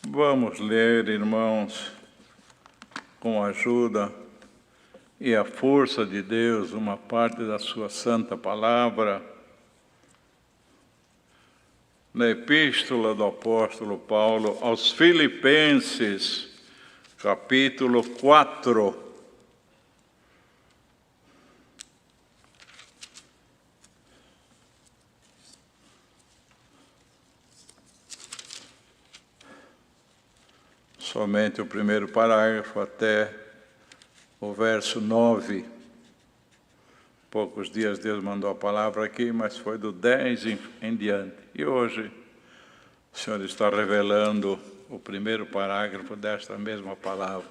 Vamos ler, irmãos, com a ajuda e a força de Deus, uma parte da sua santa palavra, na epístola do apóstolo Paulo aos Filipenses, capítulo 4. Somente o primeiro parágrafo até o verso 9. Poucos dias Deus mandou a palavra aqui, mas foi do 10 em diante. E hoje o Senhor está revelando o primeiro parágrafo desta mesma palavra.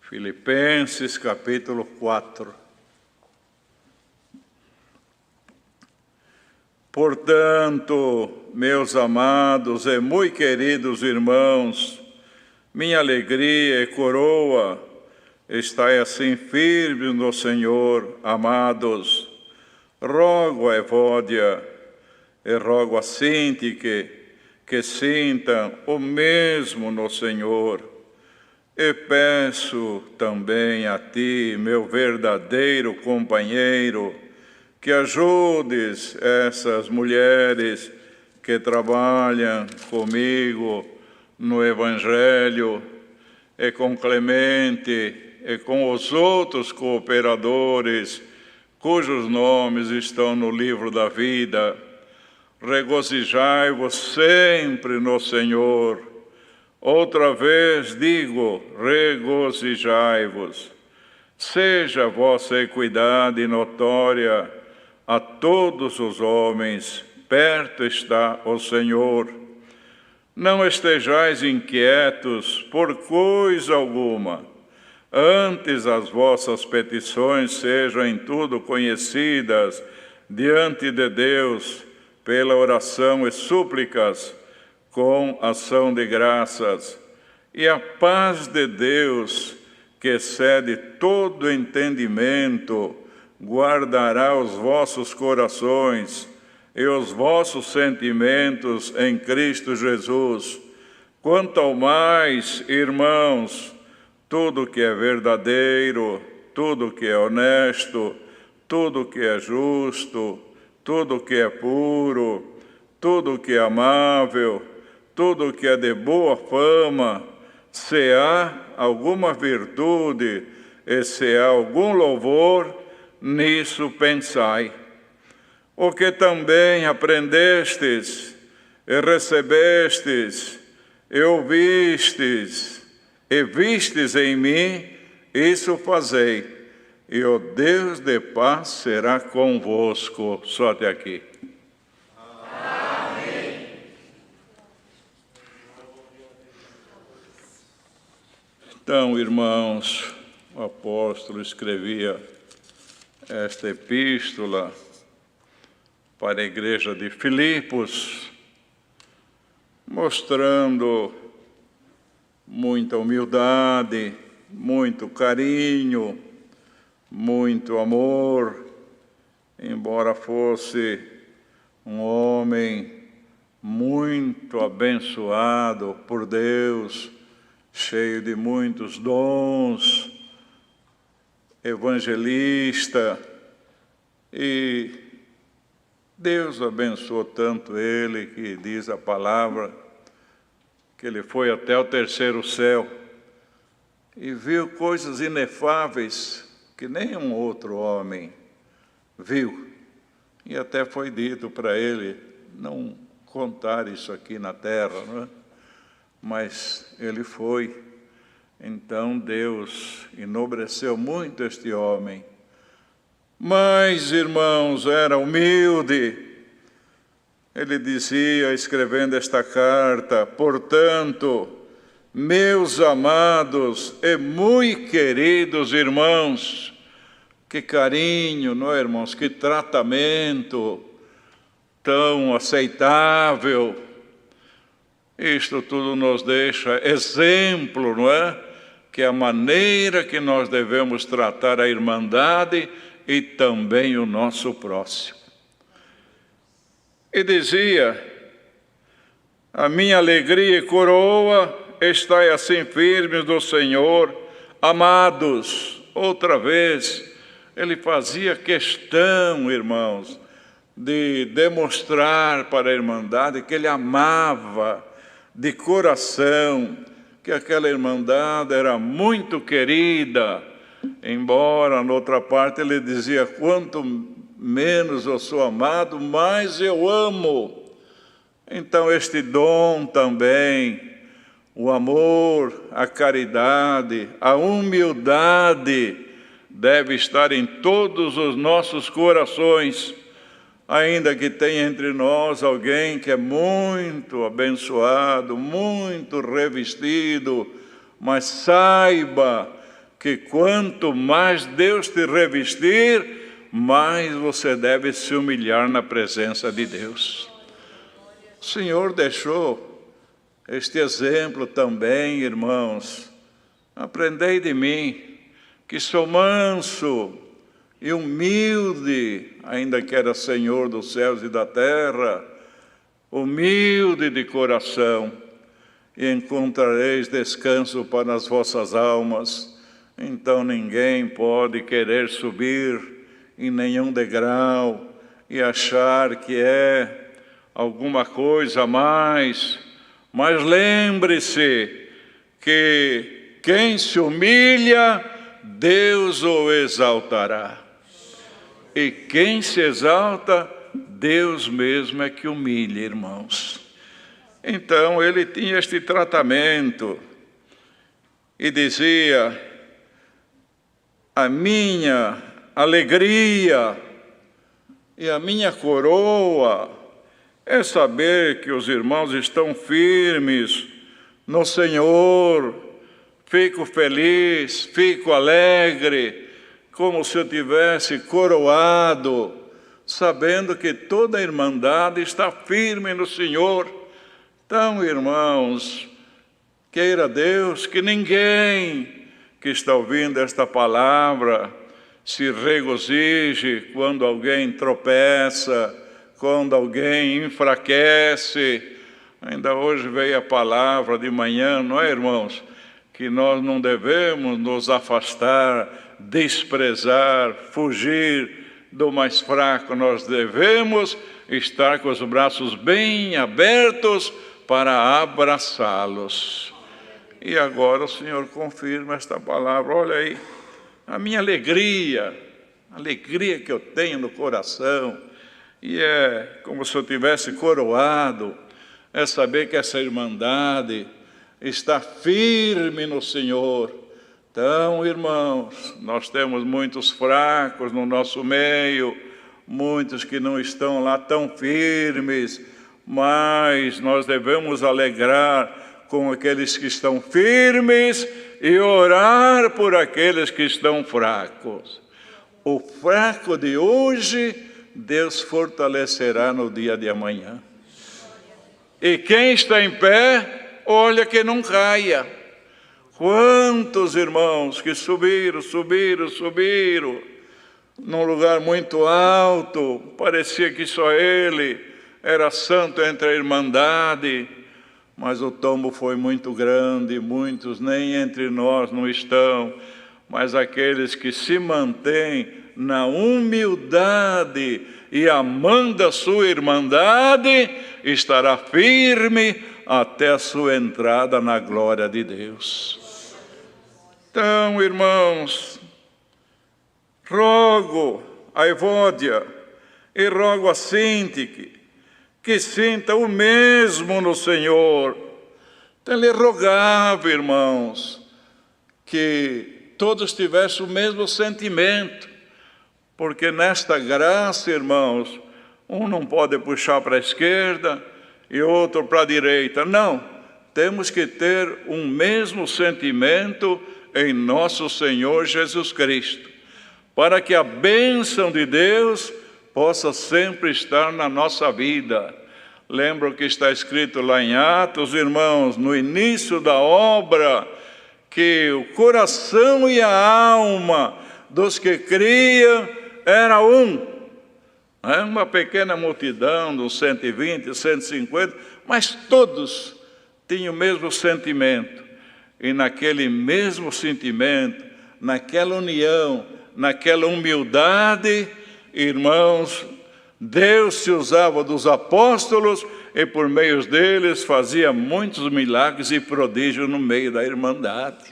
Filipenses, capítulo 4. Portanto, meus amados e muito queridos irmãos, minha alegria e coroa, estai assim firmes no Senhor, amados. Rogo a Evódia e rogo a Síntique que sintam o mesmo no Senhor. E peço também a ti, meu verdadeiro companheiro, que ajudes essas mulheres que trabalham comigo no Evangelho, e com Clemente, e com os outros cooperadores, cujos nomes estão no livro da vida. Regozijai-vos sempre no Senhor. Outra vez digo, regozijai-vos. Seja a vossa equidade notória a todos os homens, perto está o Senhor. Não estejais inquietos por coisa alguma, antes as vossas petições sejam em tudo conhecidas diante de Deus, pela oração e súplicas, com ação de graças. E a paz de Deus, que excede todo entendimento, guardará os vossos corações e os vossos sentimentos em Cristo Jesus. Quanto ao mais, irmãos, tudo que é verdadeiro, tudo que é honesto, tudo que é justo, tudo que é puro, tudo que é amável, tudo que é de boa fama, se há alguma virtude e se há algum louvor, nisso pensai. O que também aprendestes, e recebestes, e ouvistes, e vistes em mim, isso fazei, e o Deus de paz será convosco. Só até aqui. Amém. Então, irmãos, o apóstolo escrevia esta epístola para a igreja de Filipos, mostrando muita humildade, muito carinho, muito amor, embora fosse um homem muito abençoado por Deus, cheio de muitos dons, evangelista, e Deus abençoou tanto ele que diz a palavra que ele foi até o terceiro céu e viu coisas inefáveis que nenhum outro homem viu. E até foi dito para ele não contar isso aqui na terra, não é? Mas ele foi. Então Deus enobreceu muito este homem. Mas, irmãos, era humilde. Ele dizia, escrevendo esta carta, portanto, meus amados e muito queridos irmãos, que carinho, não é, irmãos? Que tratamento tão aceitável. Isto tudo nos deixa exemplo, não é? Que é a maneira que nós devemos tratar a irmandade e também o nosso próximo. E dizia, A minha alegria e coroa, estai assim firmes do Senhor, amados. Outra vez, ele fazia questão, irmãos, de demonstrar para a Irmandade que ele amava de coração, que aquela Irmandade era muito querida, embora, noutra parte, ele dizia, quanto menos eu sou amado, mais eu amo. Então, este dom também, o amor, a caridade, a humildade, deve estar em todos os nossos corações, ainda que tenha entre nós alguém que é muito abençoado, muito revestido, mas saiba que quanto mais Deus te revestir, mais você deve se humilhar na presença de Deus. O Senhor deixou este exemplo também, irmãos. Aprendei de mim, que sou manso e humilde, ainda que era Senhor dos céus e da terra, humilde de coração, e encontrareis descanso para as vossas almas. Então ninguém pode querer subir em nenhum degrau e achar que é alguma coisa a mais, mas lembre-se que quem se humilha, Deus o exaltará. E quem se exalta, Deus mesmo é que humilha, irmãos. Então ele tinha este tratamento e dizia, a minha alegria e a minha coroa é saber que os irmãos estão firmes no Senhor. Fico feliz, fico alegre, como se eu tivesse coroado, sabendo que toda a Irmandade está firme no Senhor. Então, irmãos, queira Deus que ninguém que está ouvindo esta palavra se regozije quando alguém tropeça, quando alguém enfraquece. Ainda hoje veio a palavra de manhã, não é, irmãos? Que nós não devemos nos afastar, desprezar, fugir do mais fraco. Nós devemos estar com os braços bem abertos para abraçá-los. E agora o Senhor confirma esta palavra. Olha aí, a minha alegria, a alegria que eu tenho no coração, e é como se eu tivesse coroado, é saber que essa Irmandade está firme no Senhor. Então, irmãos, nós temos muitos fracos no nosso meio, muitos que não estão lá tão firmes, mas nós devemos alegrar com aqueles que estão firmes e orar por aqueles que estão fracos. O fraco de hoje, Deus fortalecerá no dia de amanhã. E quem está em pé, olha que não caia. Quantos irmãos que subiram num lugar muito alto, parecia que só ele era santo entre a Irmandade, mas o tombo foi muito grande, muitos nem entre nós não estão, mas aqueles que se mantêm na humildade e amando a sua Irmandade, estará firme até a sua entrada na glória de Deus. Então, irmãos, rogo a Evódia e rogo a Sintique que sinta o mesmo no Senhor. Então ele rogava, irmãos, que todos tivessem o mesmo sentimento, porque nesta graça, irmãos, um não pode puxar para a esquerda e outro para a direita. Não, temos que ter um mesmo sentimento em nosso Senhor Jesus Cristo, para que a bênção de Deus possa sempre estar na nossa vida. Lembra o que está escrito lá em Atos, irmãos, no início da obra, que o coração e a alma dos que criam era um. Uma pequena multidão, uns 120, 150, mas todos tinham o mesmo sentimento. E naquele mesmo sentimento, naquela união, naquela humildade, irmãos, Deus se usava dos apóstolos e por meio deles fazia muitos milagres e prodígios no meio da irmandade.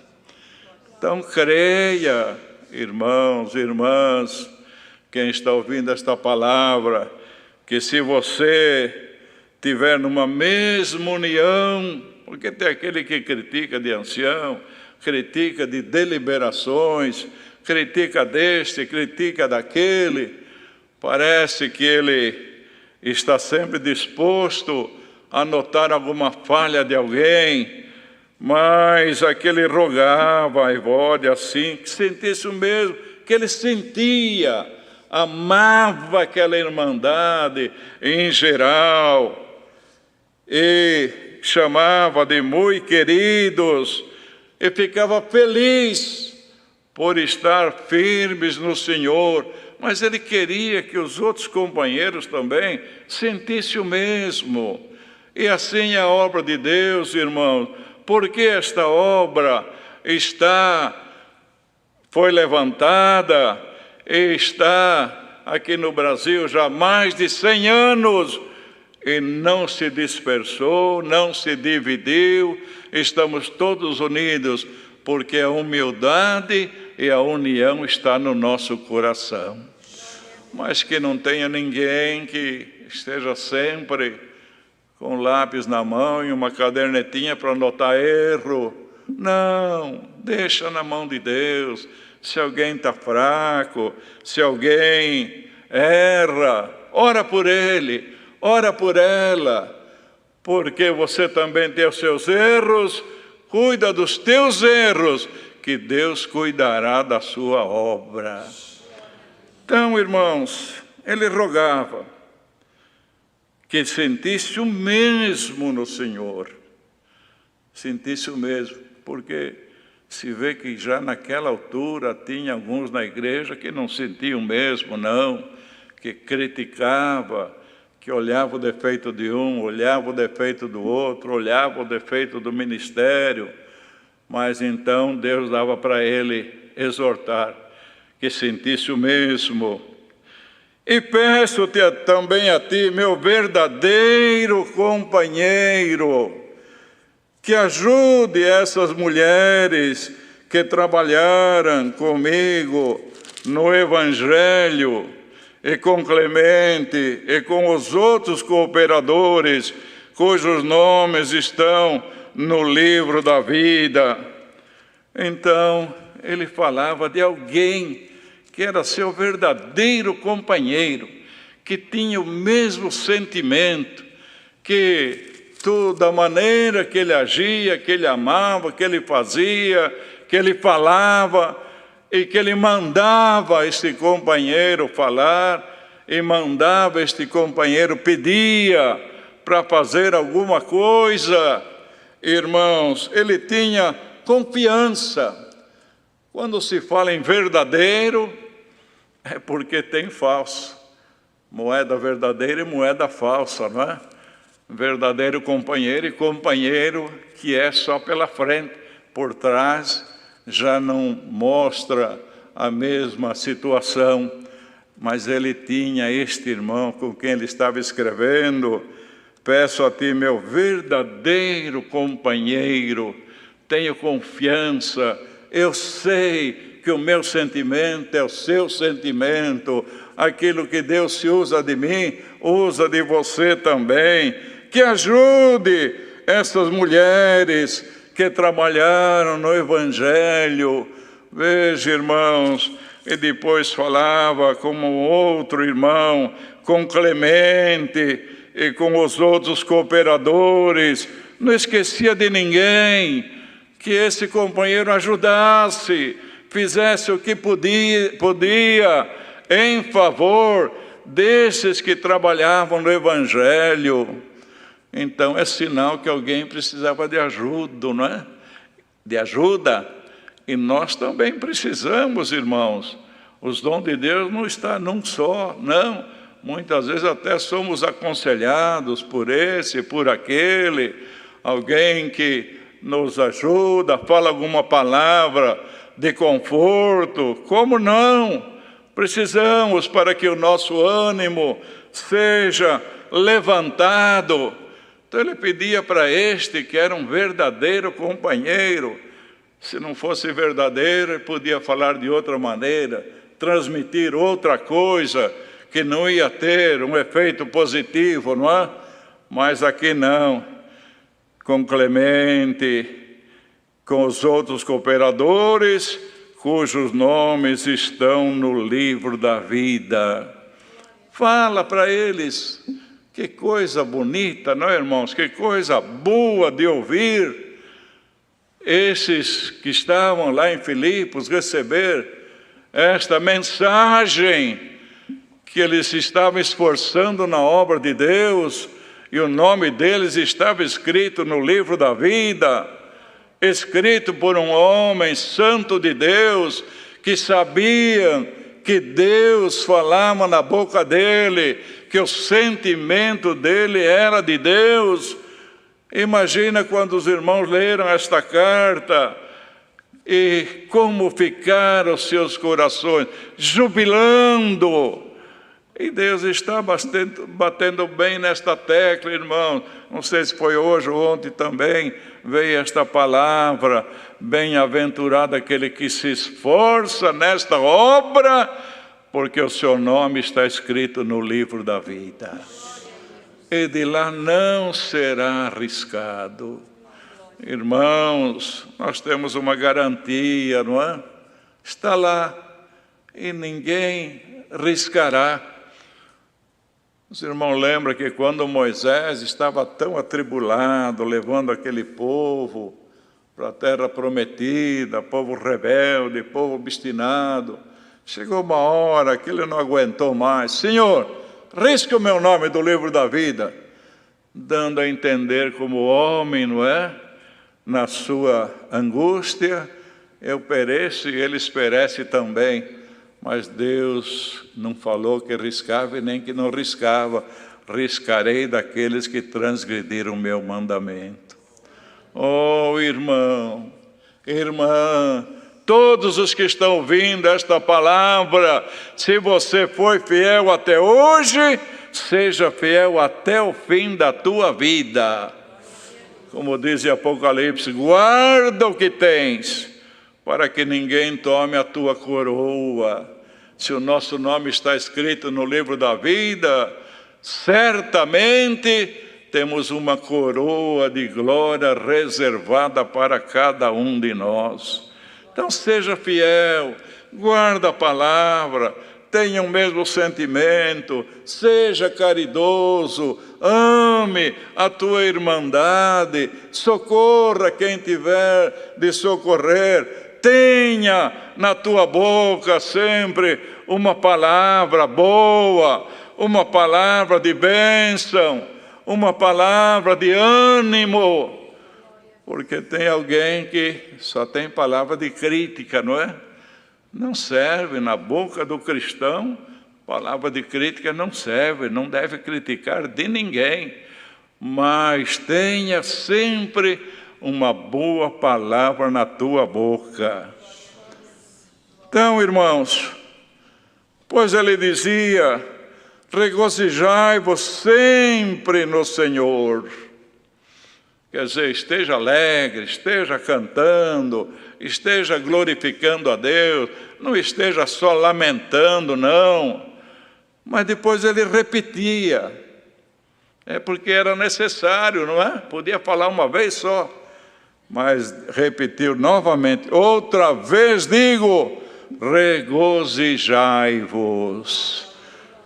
Então creia, irmãos e irmãs, quem está ouvindo esta palavra, que se você tiver numa mesma união, porque tem aquele que critica de ancião, critica de deliberações, critica deste, critica daquele, parece que ele está sempre disposto a notar alguma falha de alguém, mas aquele rogava a Evódia assim, que sentisse o mesmo que ele sentia, amava aquela irmandade em geral, e chamava de muito queridos, e ficava feliz por estar firmes no Senhor, mas ele queria que os outros companheiros também sentissem o mesmo. E assim é a obra de Deus, irmãos, porque esta obra foi levantada e está aqui no Brasil já há mais de 100 anos, e não se dispersou, não se dividiu, estamos todos unidos, porque a humildade e a união está no nosso coração. Mas que não tenha ninguém que esteja sempre com lápis na mão e uma cadernetinha para anotar erro. Não, deixa na mão de Deus. Se alguém está fraco, se alguém erra, ora por ele, ora por ela, porque você também tem os seus erros, cuida dos teus erros, que Deus cuidará da sua obra. Então, irmãos, ele rogava que sentisse o mesmo no Senhor, sentisse o mesmo, porque se vê que já naquela altura tinha alguns na igreja que não sentiam o mesmo, não, que criticava, que olhava o defeito de um, olhava o defeito do outro, olhava o defeito do ministério, mas então Deus dava para ele exortar, que sentisse o mesmo. E peço-te também a ti, meu verdadeiro companheiro, que ajude essas mulheres que trabalharam comigo no Evangelho, e com Clemente, e com os outros cooperadores, cujos nomes estão no livro da vida. Então, ele falava de alguém que era seu verdadeiro companheiro, que tinha o mesmo sentimento, que toda a maneira que ele agia, que ele amava, que ele fazia, que ele falava, e que ele mandava este companheiro falar, e mandava este companheiro, pedia para fazer alguma coisa. Irmãos, ele tinha confiança. Quando se fala em verdadeiro, é porque tem falso. Moeda verdadeira e moeda falsa, não é? Verdadeiro companheiro e companheiro que é só pela frente, por trás já não mostra a mesma situação. Mas ele tinha este irmão com quem ele estava escrevendo: peço a ti, meu verdadeiro companheiro, tenho confiança, eu sei que o meu sentimento é o seu sentimento, aquilo que Deus se usa de mim, usa de você também, que ajude essas mulheres que trabalharam no Evangelho. Veja, irmãos, e depois falava como outro irmão, com Clemente e com os outros cooperadores, não esquecia de ninguém, que esse companheiro ajudasse, fizesse o que podia em favor desses que trabalhavam no Evangelho. Então é sinal que alguém precisava de ajuda, não é? De ajuda. E nós também precisamos, irmãos. Os dons de Deus não estão num só, não. muitas vezes até somos aconselhados por esse, por aquele, alguém que nos ajuda, fala alguma palavra de conforto. Como não? Precisamos para que o nosso ânimo seja levantado. Então ele pedia para este, que era um verdadeiro companheiro. Se não fosse verdadeiro, ele podia falar de outra maneira, transmitir outra coisa, que não ia ter um efeito positivo, não é? Mas aqui não. Com Clemente, com os outros cooperadores, cujos nomes estão no livro da vida. Fala para eles. Que coisa bonita, não é, irmãos? Que coisa boa de ouvir esses que estavam lá em Filipos receber esta mensagem, que eles estavam esforçando na obra de Deus, e o nome deles estava escrito no livro da vida, escrito por um homem santo de Deus, que sabia que Deus falava na boca dele, que o sentimento dele era de Deus. Imagina quando os irmãos leram esta carta, e como ficaram os seus corações, jubilando. E Deus está batendo bem nesta tecla, irmão. Não sei se foi hoje ou ontem também, veio esta palavra: bem-aventurado aquele que se esforça nesta obra, porque o seu nome está escrito no livro da vida. E de lá não será arriscado. Irmãos, nós temos uma garantia, não é? Está lá, e ninguém riscará. Os irmãos lembram que quando Moisés estava tão atribulado, levando aquele povo para a terra prometida, povo rebelde, povo obstinado, chegou uma hora que ele não aguentou mais. Senhor, risca o meu nome do livro da vida, dando a entender como homem, não é? Na sua angústia, eu pereço e eles perecem também. Mas Deus não falou que riscava e nem que não riscava. Riscarei daqueles que transgrediram o meu mandamento. Oh, irmão, irmã, todos os que estão ouvindo esta palavra, se você foi fiel até hoje, seja fiel até o fim da tua vida. Como diz em Apocalipse, guarda o que tens, para que ninguém tome a tua coroa. Se o nosso nome está escrito no livro da vida, certamente temos uma coroa de glória reservada para cada um de nós. Então seja fiel, guarda a palavra, tenha o mesmo sentimento, seja caridoso, ame a tua irmandade, socorra quem tiver de socorrer. Tenha na tua boca sempre uma palavra boa, uma palavra de bênção, uma palavra de ânimo, porque tem alguém que só tem palavra de crítica, não é? Não serve na boca do cristão, palavra de crítica não serve, não deve criticar de ninguém, mas tenha sempre uma boa palavra na tua boca. Então, irmãos, pois ele dizia: regozijai-vos sempre no Senhor. Quer dizer, esteja alegre, esteja cantando, esteja glorificando a Deus, não esteja só lamentando, não. Mas depois ele repetia, porque era necessário, não é? Podia falar uma vez só, mas repetiu novamente: outra vez digo, regozijai-vos.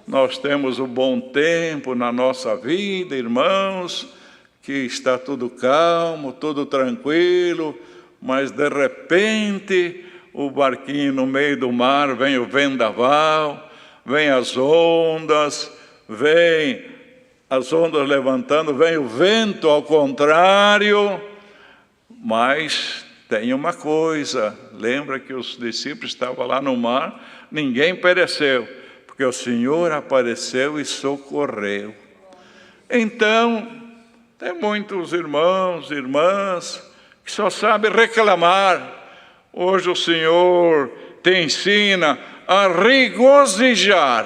Nós temos um bom tempo na nossa vida, irmãos, que está tudo calmo, tudo tranquilo, mas de repente o barquinho no meio do mar, vem o vendaval, vem as ondas, vem as ondas levantando, vem o vento ao contrário. Mas tem uma coisa, lembra que os discípulos estavam lá no mar, ninguém pereceu, porque o Senhor apareceu e socorreu. Então, tem muitos irmãos e irmãs que só sabem reclamar. Hoje o Senhor te ensina a regozijar.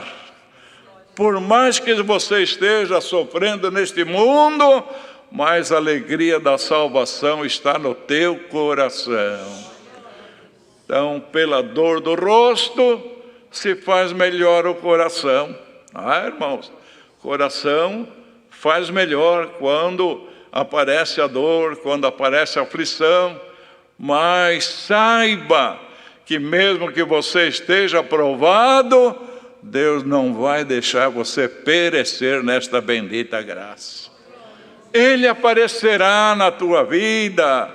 Por mais que você esteja sofrendo neste mundo, mas a alegria da salvação está no teu coração. Então, pela dor do rosto, se faz melhor o coração. Irmãos, coração faz melhor quando aparece a dor, quando aparece a aflição. Mas saiba que mesmo que você esteja aprovado, Deus não vai deixar você perecer nesta bendita graça. Ele aparecerá na tua vida,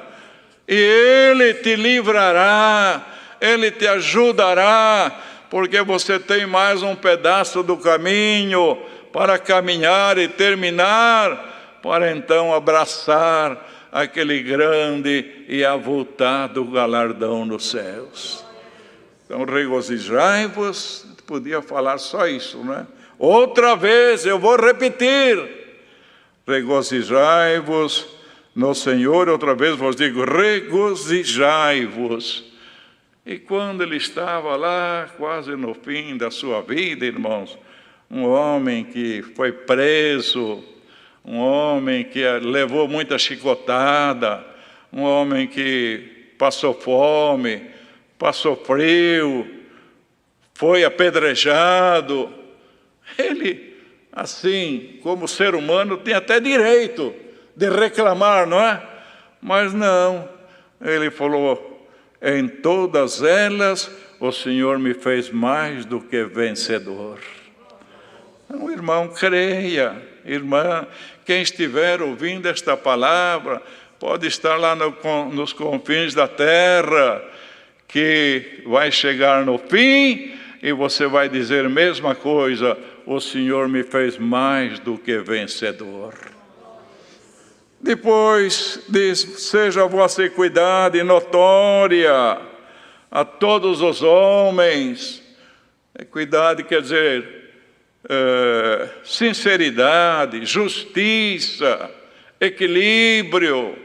e Ele te livrará, Ele te ajudará, porque você tem mais um pedaço do caminho para caminhar e terminar, para então abraçar aquele grande e avultado galardão nos céus. Então, regozijai-vos, podia falar só isso, não é? Outra vez, eu vou repetir, regozijai-vos no Senhor, outra vez vos digo, regozijai-vos. E quando ele estava lá, quase no fim da sua vida, irmãos, um homem que foi preso, um homem que levou muita chicotada, um homem que passou fome, passou frio, foi apedrejado. Ele, assim, como ser humano, tem até direito de reclamar, não é? Mas não, ele falou, em todas elas o Senhor me fez mais do que vencedor. Então, irmão, creia, irmã, quem estiver ouvindo esta palavra, pode estar lá nos confins da terra, que vai chegar no fim e você vai dizer a mesma coisa, o Senhor me fez mais do que vencedor. Depois diz, seja a vossa equidade notória a todos os homens. Equidade quer dizer sinceridade, justiça, equilíbrio.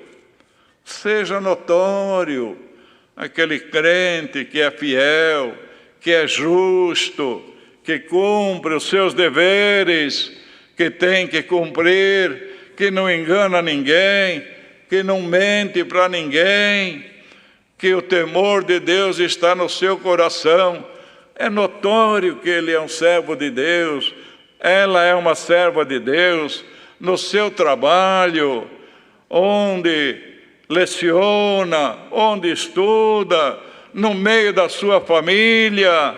Seja notório aquele crente que é fiel, que é justo, que cumpre os seus deveres, que tem que cumprir, que não engana ninguém, que não mente para ninguém, que o temor de Deus está no seu coração. É notório que ele é um servo de Deus, ela é uma serva de Deus, no seu trabalho, onde leciona, onde estuda, no meio da sua família,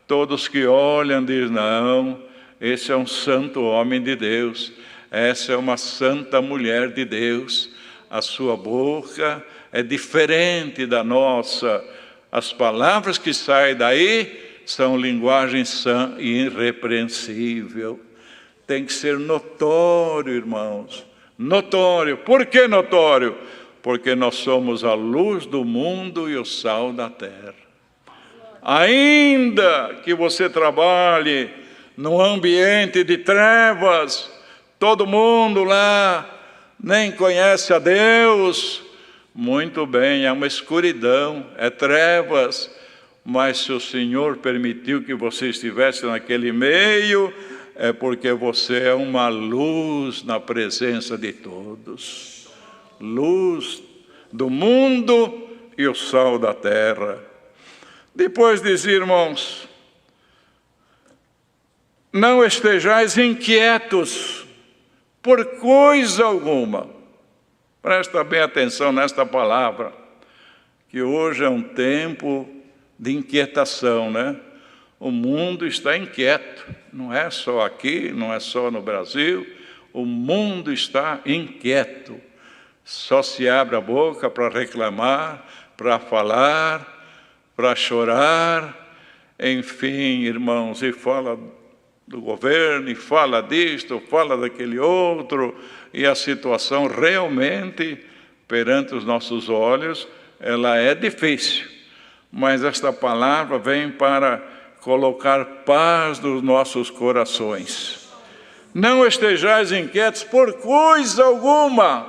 todos que olham dizem, não, esse é um santo homem de Deus, essa é uma santa mulher de Deus, a sua boca é diferente da nossa, as palavras que saem daí são linguagem sã e irrepreensível. Tem que ser notório, irmãos, notório. Por que notório? Porque nós somos a luz do mundo e o sal da terra. Ainda que você trabalhe num ambiente de trevas, todo mundo lá nem conhece a Deus, muito bem, é uma escuridão, é trevas, mas se o Senhor permitiu que você estivesse naquele meio, é porque você é uma luz na presença de todos. Luz do mundo e o sal da terra. Depois diz, irmãos, não estejais inquietos por coisa alguma. Presta bem atenção nesta palavra, que hoje é um tempo de inquietação, né? O mundo está inquieto, não é só aqui, não é só no Brasil, o mundo está inquieto. Só se abre a boca para reclamar, para falar, para chorar, enfim, irmãos, e fala do governo, e fala disto, fala daquele outro, e a situação realmente, perante os nossos olhos, ela é difícil. Mas esta palavra vem para colocar paz nos nossos corações. Não estejais inquietos por coisa alguma.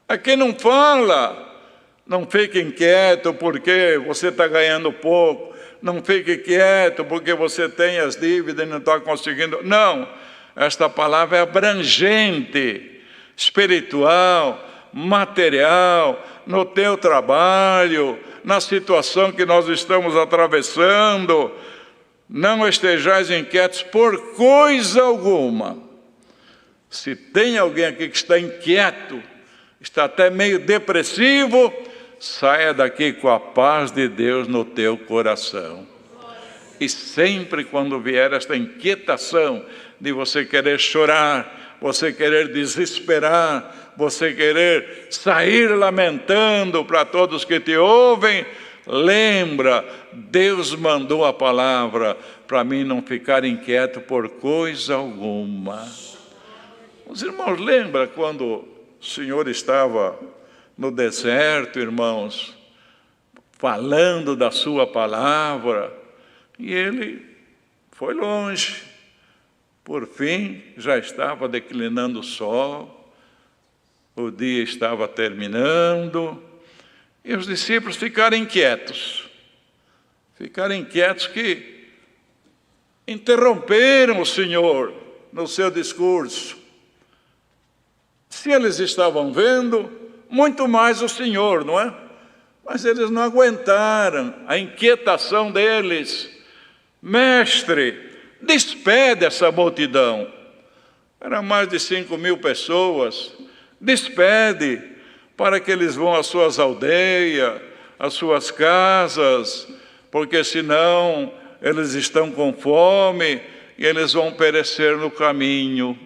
Aqui não fala, não fique inquieto porque você está ganhando pouco, não fique quieto porque você tem as dívidas e não está conseguindo. Não, esta palavra é abrangente, espiritual, material, no teu trabalho, na situação que nós estamos atravessando. Não estejais inquietos por coisa alguma. Se tem alguém aqui que está inquieto, está até meio depressivo, saia daqui com a paz de Deus no teu coração. E sempre quando vier esta inquietação de você querer chorar, você querer desesperar, você querer sair lamentando para todos que te ouvem, lembra, Deus mandou a palavra para mim não ficar inquieto por coisa alguma. Os irmãos lembram quando o Senhor estava no deserto, irmãos, falando da sua palavra, e ele foi longe. Por fim, já estava declinando o sol, o dia estava terminando, e os discípulos ficaram inquietos que interromperam o Senhor no seu discurso. Se eles estavam vendo, muito mais o Senhor, não é? Mas eles não aguentaram a inquietação deles. Mestre, despede essa multidão. Era mais de 5.000 pessoas. Despede, para que eles vão às suas aldeias, às suas casas, porque senão eles estão com fome e eles vão perecer no caminho.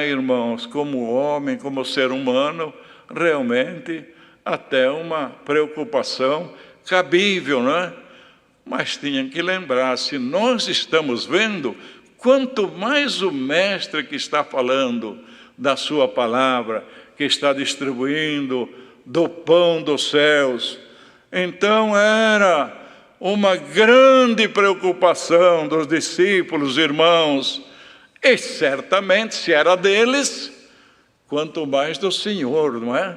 Irmãos, como homem, como ser humano, realmente até uma preocupação cabível, não é? Mas tinham que lembrar, se nós estamos vendo, quanto mais o mestre que está falando da sua palavra, que está distribuindo do pão dos céus. Então era uma grande preocupação dos discípulos, irmãos, e certamente se era deles, quanto mais do Senhor, não é?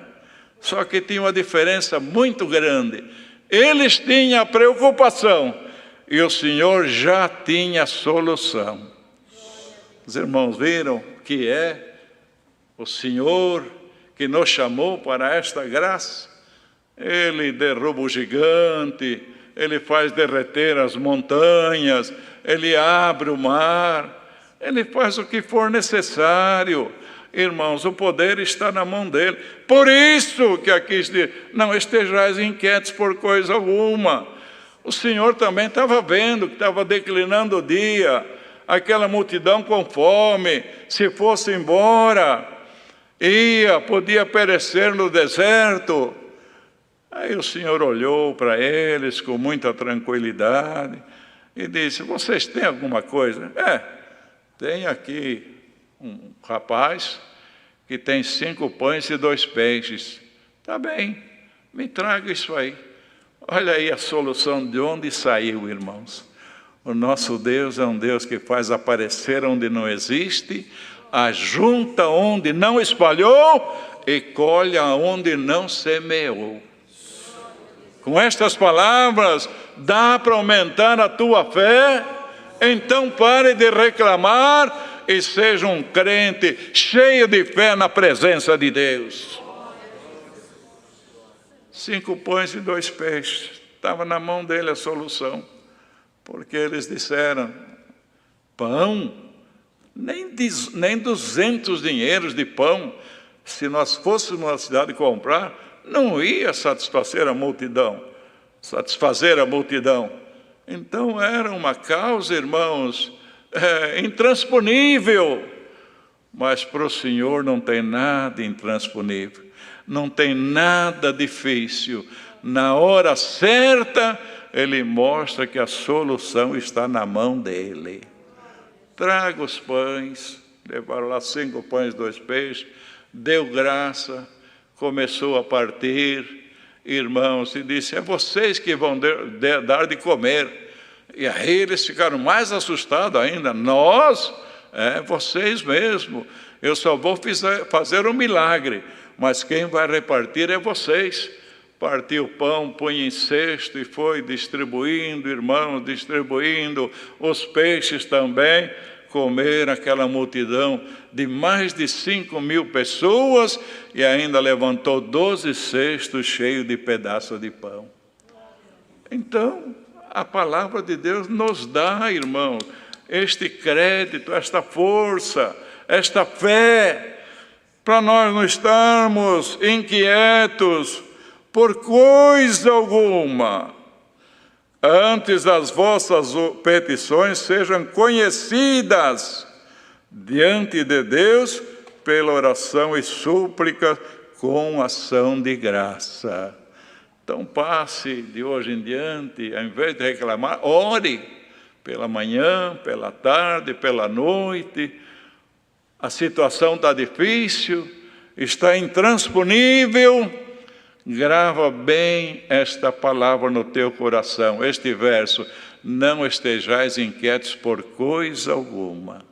Só que tinha uma diferença muito grande. Eles tinham a preocupação e o Senhor já tinha a solução. Os irmãos viram que é o Senhor que nos chamou para esta graça. Ele derruba o gigante, Ele faz derreter as montanhas, Ele abre o mar, Ele faz o que for necessário. Irmãos, o poder está na mão dEle. Por isso que aqui diz, não estejais inquietos por coisa alguma. O Senhor também estava vendo que estava declinando o dia, aquela multidão com fome, se fosse embora, podia perecer no deserto. Aí o Senhor olhou para eles com muita tranquilidade e disse, vocês têm alguma coisa? Tem aqui um rapaz que tem 5 pães e 2 peixes. Tá bem, me traga isso aí. Olha aí a solução de onde saiu, irmãos. O nosso Deus é um Deus que faz aparecer onde não existe, ajunta onde não espalhou e colhe onde não semeou. Com estas palavras, dá para aumentar a tua fé? Então pare de reclamar e seja um crente cheio de fé na presença de Deus. 5 pães e 2 peixes. Estava na mão dele a solução. Porque eles disseram, pão? Nem 200 dinheiros de pão, se nós fôssemos na cidade comprar, não ia satisfazer a multidão. Então era uma causa, irmãos, intransponível. Mas para o Senhor não tem nada intransponível, não tem nada difícil. Na hora certa, Ele mostra que a solução está na mão dEle. Traga os pães, levaram lá 5 pães, 2 peixes, deu graça, começou a partir, irmãos, e disse, é vocês que vão dar de comer. E aí eles ficaram mais assustados ainda. Nós? Vocês mesmo. Eu só vou fazer um milagre, mas quem vai repartir é vocês. Partiu o pão, põe em cesto e foi distribuindo, irmãos, distribuindo, os peixes também. Comer aquela multidão de mais de 5.000 pessoas e ainda levantou 12 cestos cheios de pedaços de pão. Então, a palavra de Deus nos dá, irmão, este crédito, esta força, esta fé, para nós não estarmos inquietos por coisa alguma. Antes as vossas petições sejam conhecidas diante de Deus pela oração e súplica com ação de graça. Então passe de hoje em diante, ao invés de reclamar, ore pela manhã, pela tarde, pela noite. A situação está difícil, está intransponível. Grava bem esta palavra no teu coração, este verso: não estejais inquietos por coisa alguma.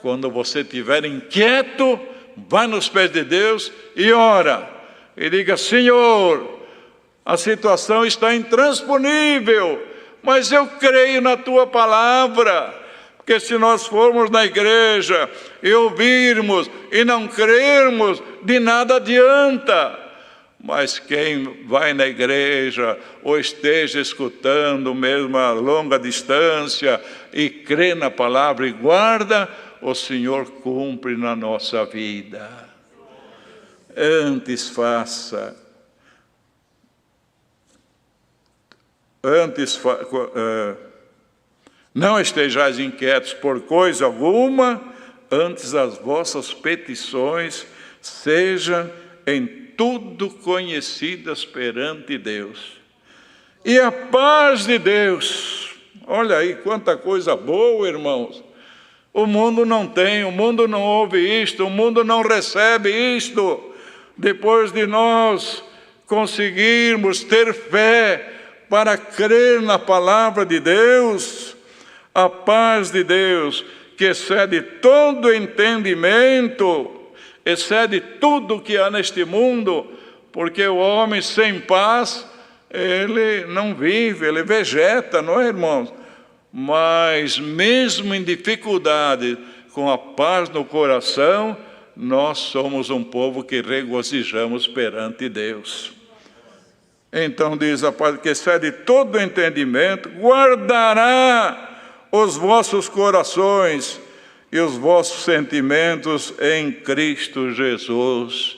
Quando você estiver inquieto, vá nos pés de Deus e ora. E diga: Senhor, a situação está intransponível, mas eu creio na tua palavra. Porque se nós formos na igreja e ouvirmos e não crermos, de nada adianta. Mas quem vai na igreja ou esteja escutando mesmo a longa distância e crê na palavra e guarda, o Senhor cumpre na nossa vida. Não estejais inquietos por coisa alguma, antes as vossas petições sejam em tudo conhecidas perante Deus. E a paz de Deus, olha aí quanta coisa boa, irmãos. O mundo não tem, o mundo não ouve isto, o mundo não recebe isto. Depois de nós conseguirmos ter fé para crer na palavra de Deus, a paz de Deus, que excede todo entendimento, excede tudo que há neste mundo, porque o homem sem paz, ele não vive, ele vegeta, não é, irmãos? Mas mesmo em dificuldade, com a paz no coração, nós somos um povo que regozijamos perante Deus. Então diz a paz que excede todo entendimento, guardará os vossos corações e os vossos sentimentos em Cristo Jesus.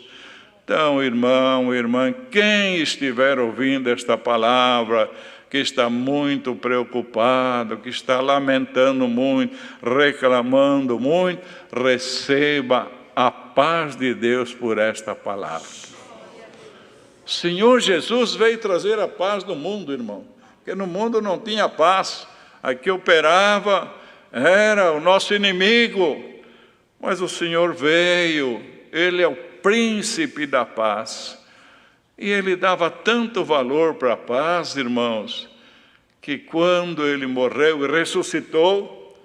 Então, irmão, irmã, quem estiver ouvindo esta palavra, que está muito preocupado, que está lamentando muito, reclamando muito, receba a paz de Deus por esta palavra. O Senhor Jesus veio trazer a paz no mundo, irmão, porque no mundo não tinha paz. Aqui operava, era o nosso inimigo, mas o Senhor veio, Ele é o príncipe da paz. E Ele dava tanto valor para a paz, irmãos, que quando Ele morreu e ressuscitou,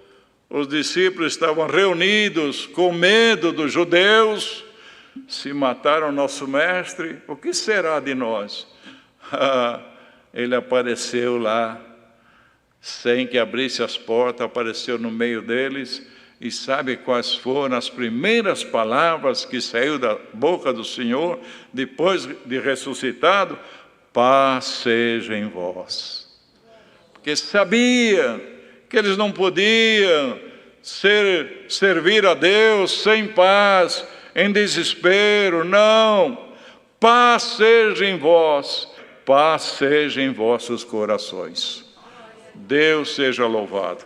os discípulos estavam reunidos com medo dos judeus. Se mataram nosso mestre, o que será de nós? Ele apareceu lá, sem que abrisse as portas, apareceu no meio deles. E sabe quais foram as primeiras palavras que saiu da boca do Senhor, depois de ressuscitado? Paz seja em vós. Porque sabia que eles não podiam servir a Deus sem paz, em desespero, não. Paz seja em vós, paz seja em vossos corações. Deus seja louvado.